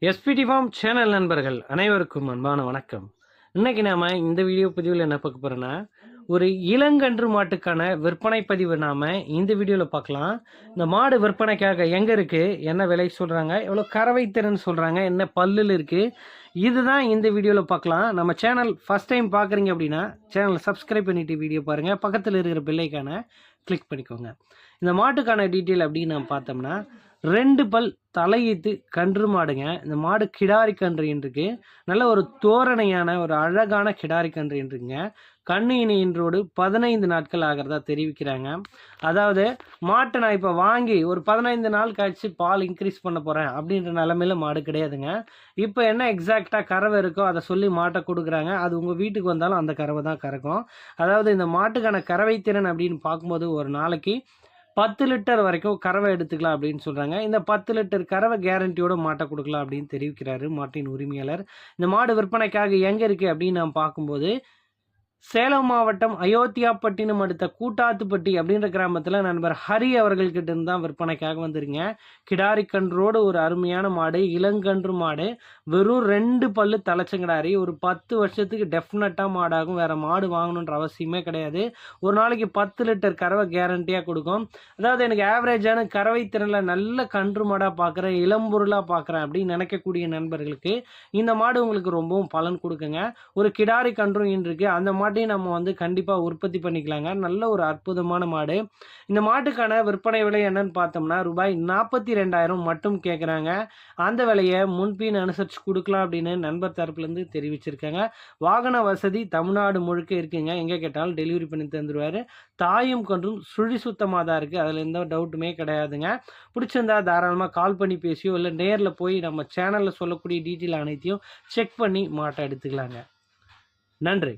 SPD form channel நண்பர்கள் அனைவருக்கும் அன்பான வணக்கம். இன்னைக்கு நாம இந்த வீடியோ பதிவில் என்ன பார்க்க போறோம்னா, ஒரு இளங்கன்று மாட்டுக்கான விற்பனை பதிவு நாம இந்த வீடியோவில் பார்க்கலாம். இந்த மாடு விற்பனைக்காக எங்கே இருக்குது, என்ன விலை சொல்கிறாங்க, எவ்வளோ கறவை திறன் சொல்கிறாங்க, என்ன பல்லில் இருக்குது, இதுதான் இந்த வீடியோவில் பார்க்கலாம். நம்ம சேனல் ஃபஸ்ட் டைம் பார்க்குறீங்க அப்படின்னா சேனலை சப்ஸ்கிரைப் பண்ணிவிட்டு வீடியோ பாருங்கள். பக்கத்தில் இருக்கிற பெல்லைக்கான கிளிக் பண்ணிக்கோங்க. இந்த மாட்டுக்கான டீட்டெயில் அப்படின்னு நம்ம பார்த்தோம்னா, 2 பல் தலையீத்து கன்று மாடுங்க. இந்த மாடு கிடாரி கன்று இருக்கு. நல்ல ஒரு தோரணையான ஒரு அழகான கிடாரி கன்று இருக்குங்க. கண்ணு இணையின்றோடு 15 நாட்கள் ஆகிறதா தெரிவிக்கிறாங்க. அதாவது மாட்டை நான் இப்போ வாங்கி ஒரு 15 நாள் கழிச்சு பால் இன்க்ரீஸ் பண்ண போகிறேன் அப்படின்ற நிலமையில மாடு கிடையாதுங்க. இப்போ என்ன எக்ஸாக்டாக கறவை இருக்கோ அதை சொல்லி மாட்டை கொடுக்குறாங்க. அது உங்கள் வீட்டுக்கு வந்தாலும் அந்த கறவை தான் கறக்கும். அதாவது இந்த மாட்டுக்கான கறவை திறன் அப்படின்னு பார்க்கும்போது ஒரு நாளைக்கு 10 லிட்டர் வரைக்கும் கறவை எடுத்துக்கலாம் அப்படின்னு சொல்கிறாங்க. இந்த 10 லிட்டர் கறவை கேரண்டியோட மாட்டை கொடுக்கலாம் அப்படின்னு தெரிவிக்கிறாரு மாட்டின் உரிமையாளர். இந்த மாடு விற்பனைக்காக எங்கே இருக்குது அப்படின்னு நாம் பார்க்கும்போது, சேலம் மாவட்டம் அயோத்தியாப்பட்டினம் அடுத்த கூட்டாத்துப்பட்டி அப்படின்ற கிராமத்தில் நண்பர் ஹரி அவர்கள்கிட்ட இருந்து தான் விற்பனைக்காக வந்துருங்க. கிடாரி கன்றோடு ஒரு அருமையான மாடு, இளங்கன்று மாடு, வெறும் 2 பல்லு தலைச்சங்கிடாரி. ஒரு 10 வருஷத்துக்கு டெஃபினட்டாக மாடாகும். வேறு மாடு வாங்கணுன்ற அவசியமே கிடையாது. ஒரு நாளைக்கு 10 லிட்டர் கறவை கேரண்டியாக கொடுக்கும். அதாவது எனக்கு ஆவரேஜான கறவை திறனில் நல்ல கன்று மாடாக பார்க்குறேன், இளம்பொருளாக பார்க்குறேன் அப்படின்னு நினைக்கக்கூடிய நண்பர்களுக்கு இந்த மாடு உங்களுக்கு ரொம்பவும் பலன் கொடுக்குங்க. ஒரு கிடாரி கன்றும் இருக்கு. அந்த மாட்டையும் நம்ம வந்து கண்டிப்பாக உற்பத்தி பண்ணிக்கலாங்க. நல்ல ஒரு அற்புதமான மாடு. இந்த மாட்டுக்கான விற்பனை விலை என்னன்னு பார்த்தோம்னா ரூபாய் 42,000 மட்டும் கேட்குறாங்க. அந்த விலையை முன்பின் அனுசரித்து கொடுக்கலாம் அப்படின்னு நண்பர் தரப்புலேருந்து தெரிவிச்சிருக்காங்க. வாகன வசதி தமிழ்நாடு முழுக்க இருக்குங்க. எங்கே கேட்டாலும் டெலிவரி பண்ணி தந்துடுவார். தாயும் கன்றும் சுழி சுத்தமாக தான் இருக்குது. அதில் எந்த டவுட்டுமே கிடையாதுங்க. பிடிச்சிருந்தா தாராளமாக கால் பண்ணி பேசியோ இல்லை நேரில் போய் நம்ம சேனலில் சொல்லக்கூடிய டீட்டெயில் அனைத்தையும் செக் பண்ணி மாட்டை எடுத்துக்கலாங்க. நன்றி.